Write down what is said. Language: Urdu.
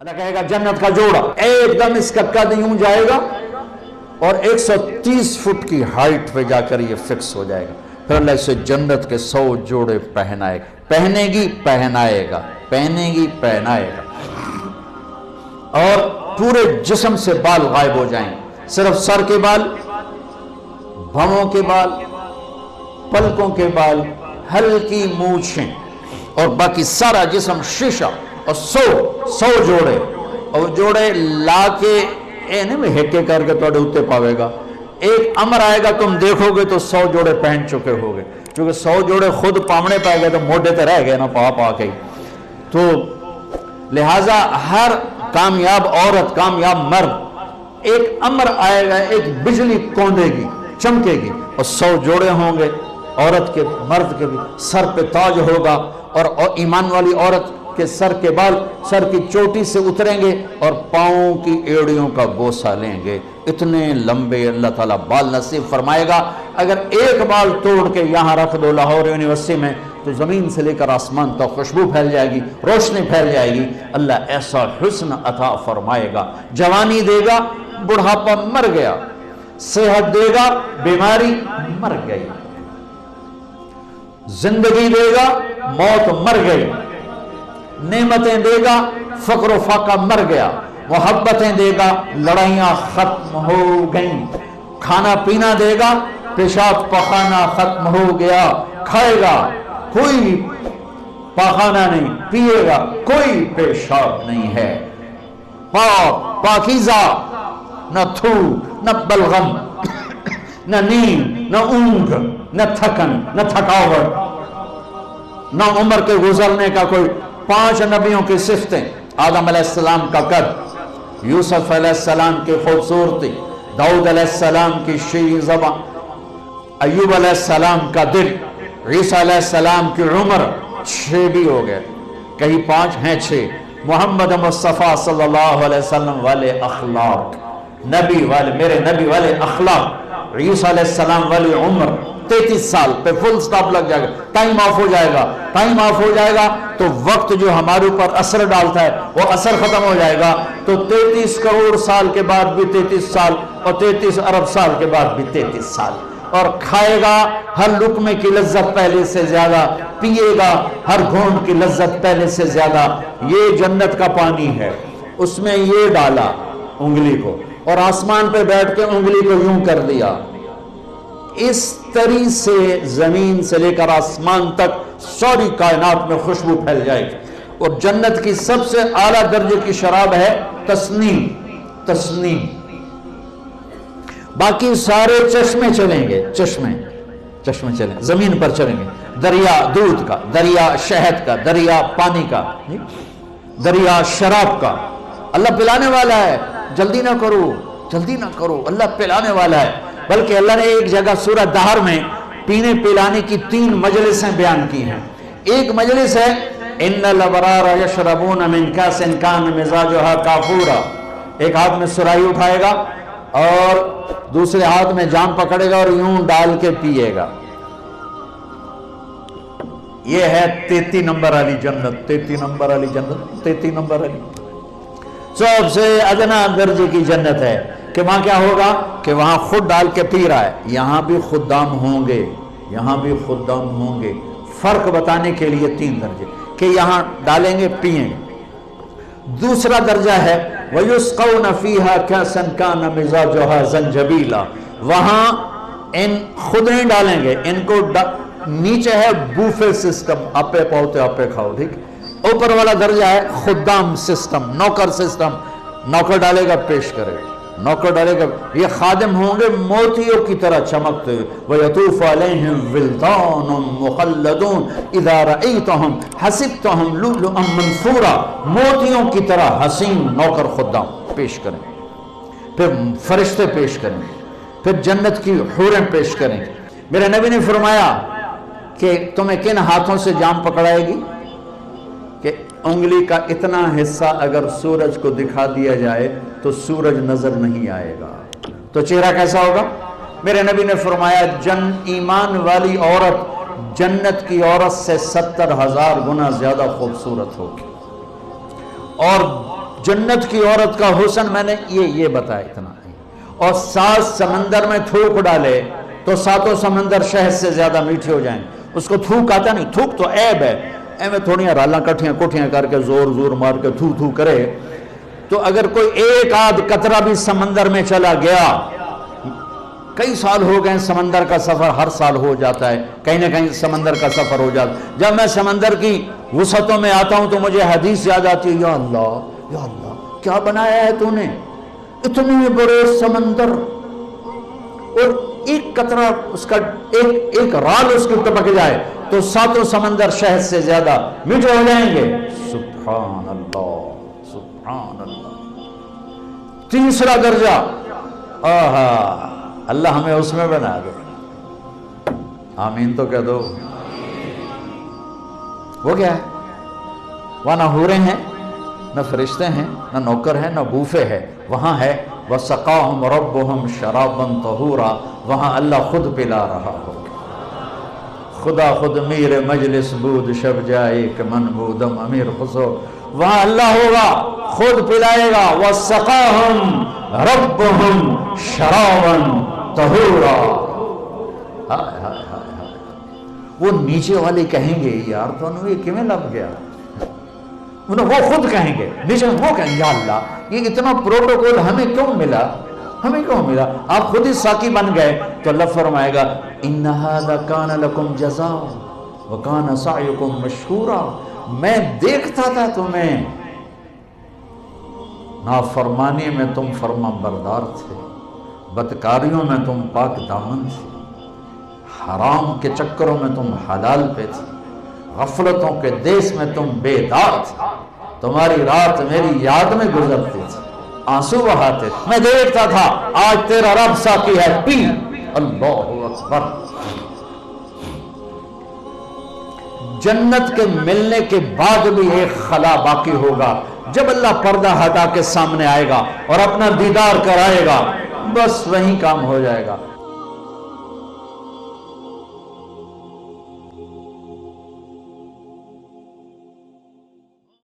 اللہ کہے گا جنت کا جوڑا ایک دم اس کا قد یوں جائے گا اور 130 فٹ کی ہائٹ پہ جا کر یہ فکس ہو جائے گا. پھر اللہ اسے جنت کے 100 جوڑے پہنائے گا. پہنے گی پہنائے گا، پہنے گی پہنائے گا. اور پورے جسم سے بال غائب ہو جائیں، صرف سر کے بال، بھووں کے بال، پلکوں کے بال، ہلکی مونچھیں، اور باقی سارا جسم شیشہ. اور 100 جوڑے، اور جوڑے لا کے نہیں ہیکے کر کے توڑے ہوتے پاوے گا. ایک امر آئے گا تم دیکھو گے تو 100 جوڑے پہن چکے ہوگے، چونکہ 100 جوڑے خود پامنے پائے گئے تو موڈے تے رہ گئے نا پا کے. تو لہٰذا ہر کامیاب عورت، کامیاب مرد، ایک امر آئے گا، ایک بجلی کوندے گی، چمکے گی، اور 100 جوڑے ہوں گے. عورت کے، مرد کے بھی سر پہ تاج ہوگا، اور ایمان والی عورت کے سر کے بال سر کی چوٹی سے اتریں گے اور پاؤں کی ایڑیوں کا بوسہ لیں گے. اتنے لمبے اللہ تعالیٰ بال نصیب فرمائے گا. اگر ایک بال توڑ کے یہاں رکھ دو لاہور یونیورسٹی میں تو زمین سے لے کر آسمان تک خوشبو پھیل جائے گی، روشنی پھیل جائے گی. اللہ ایسا حسن عطا فرمائے گا. جوانی دے گا، بڑھاپا مر گیا. صحت دے گا، بیماری مر گئی. زندگی دے گا، موت مر گئی. نعمتیں دے گا، فقر و فاقہ مر گیا. محبتیں دے گا، لڑائیاں ختم ہو گئیں. کھانا پینا دے گا، پیشاب پخانہ ختم ہو گیا. کھائے گا، کوئی پاخانہ نہیں. پیے گا، کوئی پیشاب نہیں ہے. پاک پاکیزہ، نہ تھو، نہ بلغم، نہ نیند، نہ اونگ، نہ تھکن، نہ تھکاوٹ، نہ عمر کے گزرنے کا کوئی. 5 نبیوں کی صفتیں: آدم علیہ السلام کا قد، یوسف علیہ السلام کی خوبصورتی، داؤد علیہ السلام کی شیریں زبان، ایوب علیہ السلام کا دل، عیسیٰ علیہ السلام کی عمر. 6 بھی ہو گئے، کہیں 5 ہیں 6. محمد مصطفیٰ صلی اللہ علیہ وسلم والے اخلاق، نبی والے، میرے نبی والے اخلاق. عیسیٰ علیہ السلام والی عمر 33 سال پہ فل سٹاپ لگ جائے گا. ٹائم آف ہو جائے گا. ٹائم آف ہو جائے گا تو وقت جو ہمارے اوپر اثر ڈالتا ہے وہ اثر ختم ہو جائے گا. تو 33 کروڑ سال کے بعد بھی 33 سال، اور 33 ارب سال کے بعد بھی 33 سال. اور کھائے گا، ہر لقمے کی لذت پہلے سے زیادہ. پیے گا، ہر گھونٹ کی لذت پہلے سے زیادہ. یہ جنت کا پانی ہے، اس میں یہ ڈالا انگلی کو، اور آسمان پہ بیٹھ کے انگلی کو یوں کر دیا. اس طرح سے زمین سے لے کر آسمان تک ساری کائنات میں خوشبو پھیل جائے گی. اور جنت کی سب سے اعلیٰ درجے کی شراب ہے تسنیم. تسنیم. باقی سارے چشمے چلیں گے، چشمے چلیں، زمین پر چلیں گے. دریا دودھ کا، دریا شہد کا، دریا پانی کا، دریا شراب کا. اللہ پلانے والا ہے. جلدی نہ کرو، جلدی نہ کرو، اللہ پلانے والا ہے. بلکہ اللہ نے ایک جگہ سورہ دہر میں پینے پلانے کی 3 مجلسیں بیان کی ہیں. ایک مجلس ہے ان الابرار یشربون من کاس کان مزاجها کافورا. ایک ہاتھ میں سراہی اٹھائے گا اور دوسرے ہاتھ میں جام پکڑے گا اور یوں ڈال کے پیے گا. یہ ہے 33 نمبر والی جنت. 33 نمبر والی جنت، 33 نمبر والی سب سے ادنا درجے کی جنت ہے. کہ وہاں کیا ہوگا کہ وہاں خود ڈال کے پی رہا ہے. یہاں بھی خدام ہوں گے، یہاں بھی خدام ہوں گے. فرق بتانے کے لیے 3 درجے کہ یہاں ڈالیں گے، پیئیں گے. دوسرا درجہ ہے وَيُسْقَوْنَ فِيهَا كَأْسًا كَانَ مِزَاجُهَا زَنْجَبِيلًا. وہاں ان خود نہیں ڈالیں گے، ان کو نیچے ہے بوفے سسٹم، اپے پوتے اپے کھاؤ. ٹھیک. اوپر والا درجہ ہے خدام سسٹم، نوکر سسٹم. نوکر ڈالے گا، پیش کرے گا. نوکر ڈالے گا. یہ خادم ہوں گے موتیوں کی طرح چمکتے ہوئے. وَيَطُوفُ عَلَيْهِمْ وِلْدَانٌ مُخَلَّدُونَ إِذَا رَأَيْتَهُمْ حَسِبْتَهُمْ لُؤْلُؤًا مَنْثُورًا. موتیوں کی طرح حسین نوکر خدام پیش کریں. پھر فرشتے پیش کریں، پھر جنت کی حوریں پیش کریں. میرے نبی نے فرمایا کہ تمہیں کن ہاتھوں سے جام پکڑائے گی کہ انگلی کا اتنا حصہ اگر سورج کو دکھا دیا جائے تو سورج نظر نہیں آئے گا. تو چہرہ کیسا ہوگا؟ میرے نبی نے فرمایا ایمان والی عورت جنت کی عورت سے 70,000 گنا زیادہ خوبصورت ہوگی. اور جنت کی عورت کا حسن میں نے یہ بتایا اتنا. اور 7 سمندر میں تھوک ڈالے تو 7 سمندر شہد سے زیادہ میٹھے ہو جائیں. اس کو تھوک آتا نہیں, تھوک تو عیب ہے, ایویں تھوڑیاں رالاں کٹھیاں کوٹھیاں کر کے زور مار کے تھو کرے. تو اگر کوئی ایک آدھ قطرہ بھی سمندر میں چلا گیا, کئی سال ہو گئے سمندر کا سفر, ہر سال ہو جاتا ہے کہیں نہ کہیں سمندر کا سفر ہو جاتا ہے. جب میں سمندر کی وسعتوں میں آتا ہوں تو مجھے حدیث یاد آتی ہے, یا اللہ کیا بنایا ہے تو نے, اتنے بڑے سمندر اور ایک قطرہ اس کا ایک رال اس کے ٹپک جائے تو 7 سمندر شہد سے زیادہ میٹھے ہو جائیں گے. سبحان اللہ سبحان اللہ. تیسرا درجہ, اللہ ہمیں اس میں بنا دے, آمین تو کہہ دو. وہ کیا ہے؟ وہاں نہ حوریں ہیں, نہ فرشتے ہیں, نہ نوکر ہیں, نہ بوفے ہے. وہاں ہے وَسَقَاهُمْ رَبُّهُمْ شَرَابًا طَهُورًا, وہاں اللہ خود پلا رہا ہوگا. خدا خود میر مجلس بود شب جائے کہ من بودم امیر خسو. وہاں اللہ ہوگا, خود پلائے گا. وَسَقَاهُمْ رَبُّهُمْ شَرَابًا طَهُورًا. وہ نیچے والے کہیں گے یار تو انہوں یہ کیوں لگ گیا, وہ خود کہیں گے, نیچے وہ کہیں یا اللہ یہ اتنا پروٹوکول ہمیں کیوں ملا, آپ خود ہی ساقی بن گئے. تو اللہ فرمائے گا ان ھذا کان لکم جزاء وکان سعیکم مشکورا. میں دیکھتا تھا تمہیں, نافرمانی میں تم فرما بردار تھے, بدکاریوں میں تم پاک دامن تھے, حرام کے چکروں میں تم حلال پہ تھے, غفلتوں کے دیس میں تم بیدار تھے, تمہاری رات میری یاد میں گزرتی تھی, آنسو بہاتے تھے, میں دیکھتا تھا. آج تیرا رب ساقی ہے, پی. اللہ اکبر. جنت کے ملنے کے بعد بھی ایک خلا باقی ہوگا. جب اللہ پردہ ہٹا کے سامنے آئے گا اور اپنا دیدار کرائے گا, بس وہیں کام ہو جائے گا.